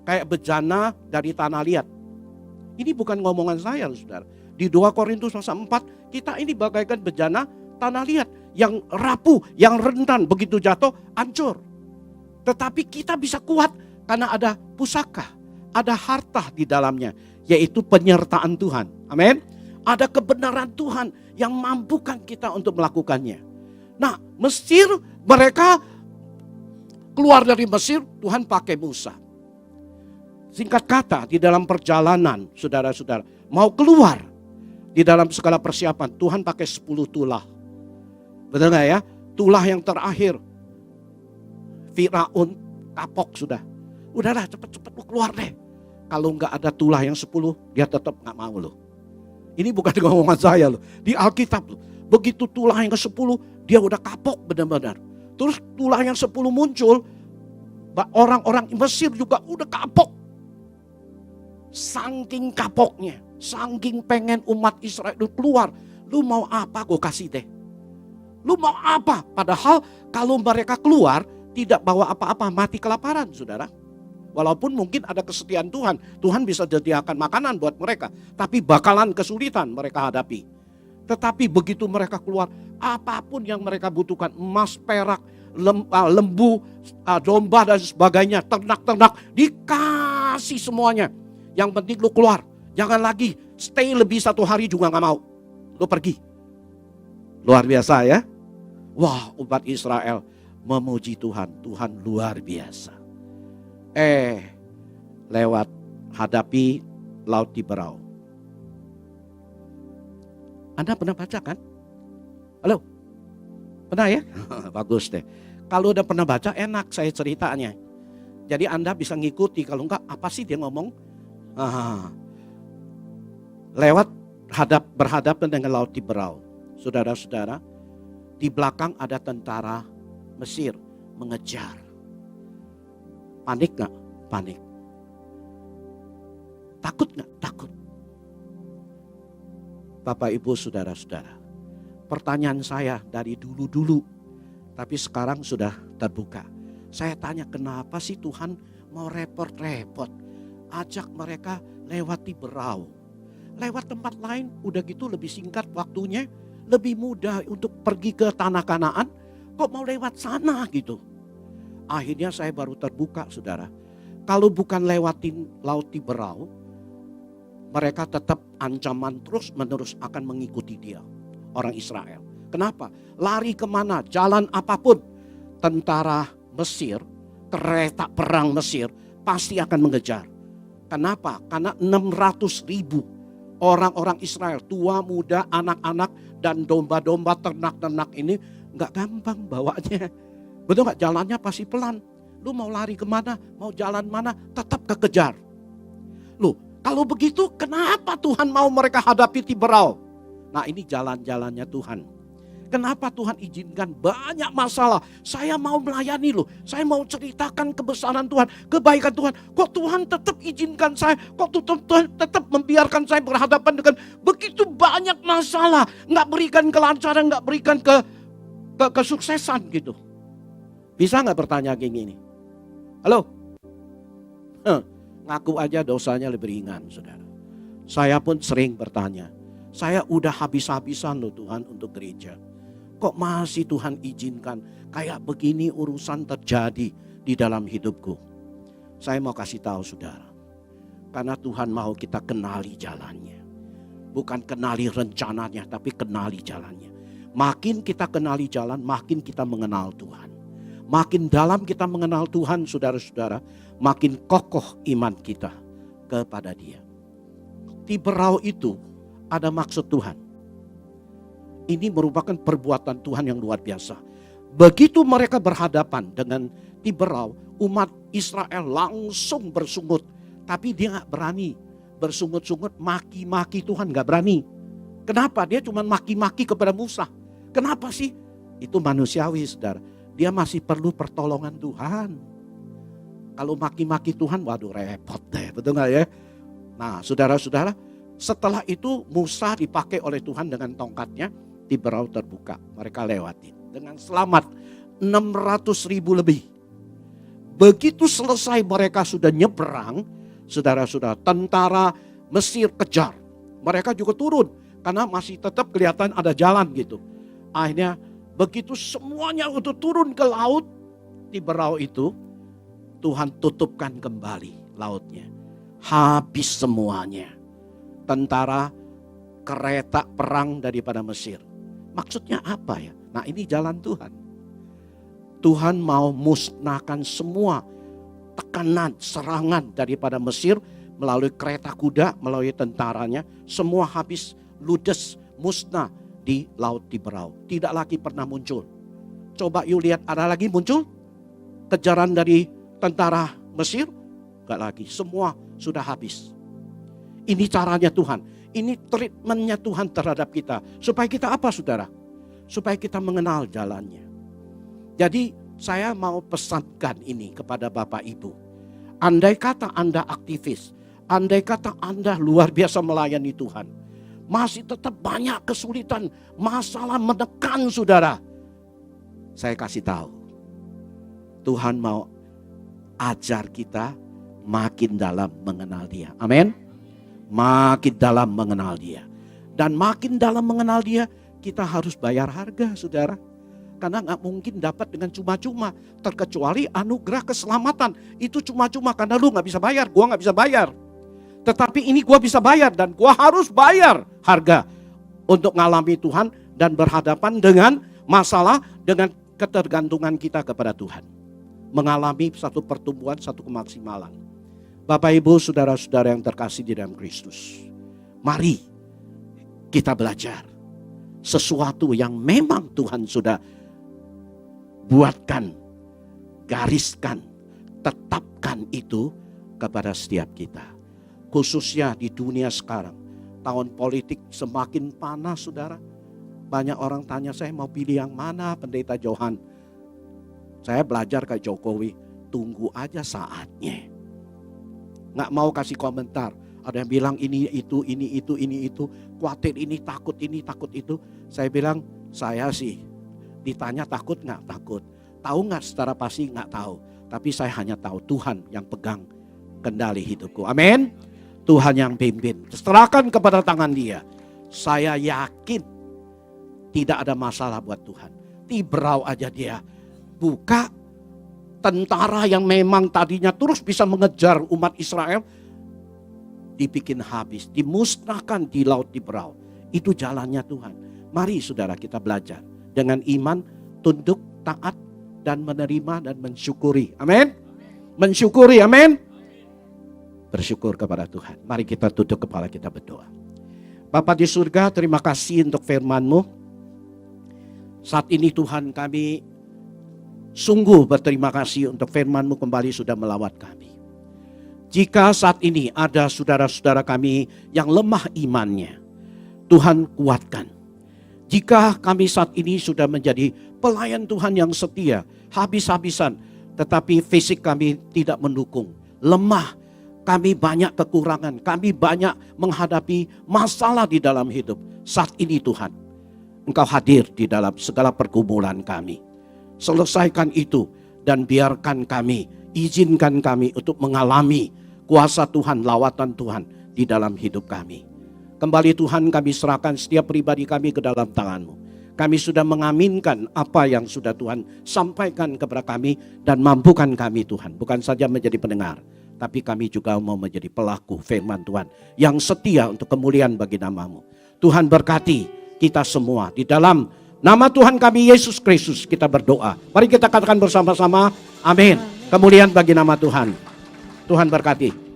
Kayak bejana dari tanah liat. Ini bukan ngomongan saya saudara. Di 2 Korintus pasal 4, kita ini bagaikan bejana tanah liat yang rapuh, yang rentan, begitu jatuh, hancur. Tetapi kita bisa kuat karena ada pusaka, ada harta di dalamnya, yaitu penyertaan Tuhan. Amin. Ada kebenaran Tuhan yang mampukan kita untuk melakukannya. Nah, Mesir, mereka keluar dari Mesir, Tuhan pakai Musa. Singkat kata, di dalam perjalanan, saudara-saudara, mau keluar, di dalam segala persiapan, Tuhan pakai 10 tulah. Betul gak ya? Tulah yang terakhir, Firaun kapok sudah. Udahlah, cepet-cepet lu keluar deh. Kalau gak ada tulah yang 10, dia tetap gak mau loh. Ini bukan ngomongan saya loh. Di Alkitab loh. Begitu tulah yang ke-10, dia udah kapok benar-benar. Terus tulah yang 10 muncul, orang-orang Mesir juga udah kapok. Saking kapoknya, saking pengen umat Israel itu keluar. Lu mau apa gue kasih deh. Lu mau apa? Padahal kalau mereka keluar, tidak bawa apa-apa, mati kelaparan saudara. Walaupun mungkin ada kesetiaan Tuhan. Tuhan bisa sediakan makanan buat mereka. Tapi bakalan kesulitan mereka hadapi. Tetapi begitu mereka keluar, apapun yang mereka butuhkan, emas, perak, lembu, domba dan sebagainya, ternak-ternak, dikasih semuanya. Yang penting lu keluar, jangan lagi stay lebih 1 hari juga gak mau. Lu pergi. Luar biasa ya. Wah, umat Israel memuji Tuhan. Tuhan luar biasa. Lewat hadapi Laut Tiberau. Anda pernah baca kan? Halo? Pernah ya? Bagus deh. Kalau udah pernah baca enak saya ceritanya. Jadi Anda bisa ngikuti, kalau enggak apa sih dia ngomong? Lewat berhadapan dengan Laut Tiberau. Saudara-saudara, di belakang ada tentara Mesir mengejar. Panik gak? Panik. Takut gak? Takut. Bapak Ibu saudara-saudara, pertanyaan saya dari dulu-dulu, tapi sekarang sudah terbuka. Saya tanya, kenapa sih Tuhan mau repot-repot ajak mereka lewat Tiberau? Lewat tempat lain udah gitu lebih singkat waktunya, lebih mudah untuk pergi ke tanah Kanaan. Kok mau lewat sana gitu? Akhirnya saya baru terbuka saudara. Kalau bukan lewatin Laut Tiberau, mereka tetap ancaman terus menerus akan mengikuti dia. Orang Israel. Kenapa? Lari kemana? Jalan apapun. Tentara Mesir, kereta perang Mesir pasti akan mengejar. Kenapa? Karena 600.000 orang-orang Israel, tua, muda, anak-anak, dan domba-domba, ternak-ternak ini gak gampang bawanya. Betul gak? Jalannya pasti pelan. Lu mau lari kemana, mau jalan mana, tetap kekejar. Lu, kalau begitu kenapa Tuhan mau mereka hadapi Tiberau? Nah ini jalan-jalannya Tuhan. Kenapa Tuhan izinkan banyak masalah? Saya mau melayani loh. Saya mau ceritakan kebesaran Tuhan, kebaikan Tuhan. Kok Tuhan tetap izinkan saya? Kok Tuhan tetap membiarkan saya berhadapan dengan begitu banyak masalah? Nggak berikan kelancaran, nggak berikan kesuksesan gitu. Bisa nggak bertanya kayak gini? Halo? Ngaku aja dosanya lebih ringan saudara. Saya pun sering bertanya. Saya udah habis-habisan loh Tuhan untuk gereja. Kok masih Tuhan izinkan kayak begini urusan terjadi di dalam hidupku? Saya mau kasih tahu saudara. Karena Tuhan mau kita kenali jalannya. Bukan kenali rencananya, tapi kenali jalannya. Makin kita kenali jalan, makin kita mengenal Tuhan. Makin dalam kita mengenal Tuhan saudara-saudara, makin kokoh iman kita kepada Dia. Tiberau itu ada maksud Tuhan. Ini merupakan perbuatan Tuhan yang luar biasa. Begitu mereka berhadapan dengan Tiberau, umat Israel langsung bersungut. Tapi dia gak berani bersungut-sungut, maki-maki Tuhan, gak berani. Kenapa? Dia cuma maki-maki kepada Musa. Kenapa sih? Itu manusiawi saudara. Dia masih perlu pertolongan Tuhan. Kalau maki-maki Tuhan, waduh repot deh, betul gak ya? Nah saudara-saudara, setelah itu Musa dipakai oleh Tuhan dengan tongkatnya, Tiberau terbuka, mereka lewatin dengan selamat 600.000 lebih. Begitu selesai mereka sudah nyebrang, saudara-saudara, tentara Mesir kejar. Mereka juga turun karena masih tetap kelihatan ada jalan gitu. Akhirnya Begitu semuanya itu turun ke laut Tiberau itu, Tuhan tutupkan kembali lautnya. Habis semuanya. Tentara, kereta perang daripada Mesir. Maksudnya apa ya? Nah, ini jalan Tuhan. Tuhan mau musnahkan semua tekanan, serangan daripada Mesir melalui kereta kuda, melalui tentaranya. Semua habis, ludes, musnah di Laut Tiberau. Tidak lagi pernah muncul. Coba yuk lihat, ada lagi muncul kejaran dari tentara Mesir? Gak lagi, semua sudah habis. Ini caranya Tuhan. Ini treatmentnya Tuhan terhadap kita. Supaya kita apa, saudara? Supaya kita mengenal jalannya. Jadi saya mau pesankan ini kepada Bapak Ibu. Andai kata Anda aktivis, andai kata Anda luar biasa melayani Tuhan, masih tetap banyak kesulitan, masalah menekan saudara. Saya kasih tahu, Tuhan mau ajar kita makin dalam mengenal Dia. Amin. Makin dalam mengenal Dia. Dan makin dalam mengenal Dia, kita harus bayar harga, saudara. Karena gak mungkin dapat dengan cuma-cuma. Terkecuali anugerah keselamatan. Itu cuma-cuma karena lu gak bisa bayar, gua gak bisa bayar. Tetapi ini gua bisa bayar dan gua harus bayar harga untuk ngalami Tuhan dan berhadapan dengan masalah, dengan ketergantungan kita kepada Tuhan. Mengalami satu pertumbuhan, satu kemaksimalan. Bapak Ibu, saudara-saudara yang terkasih di dalam Kristus, mari kita belajar sesuatu yang memang Tuhan sudah buatkan, gariskan, tetapkan itu kepada setiap kita. Khususnya di dunia sekarang, tahun politik semakin panas, saudara. Banyak orang tanya, saya mau pilih yang mana, Pendeta Johan? Saya belajar kayak Jokowi, tunggu aja saatnya. Nggak mau kasih komentar. Ada yang bilang ini itu, khawatir ini, takut itu. Saya bilang, saya sih ditanya takut nggak? Takut. Tahu nggak secara pasti? Nggak tahu. Tapi saya hanya tahu Tuhan yang pegang kendali hidupku. Amin. Tuhan yang pimpin. Serahkan kepada tangan Dia. Saya yakin tidak ada masalah buat Tuhan. Tiberau aja Dia buka. Tentara yang memang tadinya terus bisa mengejar umat Israel, dibikin habis, dimusnahkan di Laut Tiberau. Itu jalannya Tuhan. Mari saudara kita belajar dengan iman, tunduk, taat, dan menerima dan mensyukuri. Amin. Mensyukuri, amin. Bersyukur kepada Tuhan. Mari kita tutup kepala, kita berdoa. Bapa di surga, terima kasih untuk firman-Mu. Saat ini Tuhan, kami sungguh berterima kasih untuk firman-Mu kembali sudah melawat kami. Jika saat ini ada saudara-saudara kami yang lemah imannya, Tuhan kuatkan. Jika kami saat ini sudah menjadi pelayan Tuhan yang setia, habis-habisan, tetapi fisik kami tidak mendukung, lemah, kami banyak kekurangan, kami banyak menghadapi masalah di dalam hidup. Saat ini Tuhan, Engkau hadir di dalam segala pergumulan kami. Selesaikan itu dan biarkan kami, izinkan kami untuk mengalami kuasa Tuhan, lawatan Tuhan di dalam hidup kami. Kembali Tuhan, kami serahkan setiap pribadi kami ke dalam tangan-Mu. Kami sudah mengaminkan apa yang sudah Tuhan sampaikan kepada kami dan mampukan kami Tuhan. Bukan saja menjadi pendengar, tapi kami juga mau menjadi pelaku firman Tuhan yang setia untuk kemuliaan bagi nama-Mu. Tuhan berkati kita semua di dalam nama Tuhan kami Yesus Kristus kita berdoa. Mari kita katakan bersama-sama, amin. Kemuliaan bagi nama Tuhan. Tuhan berkati.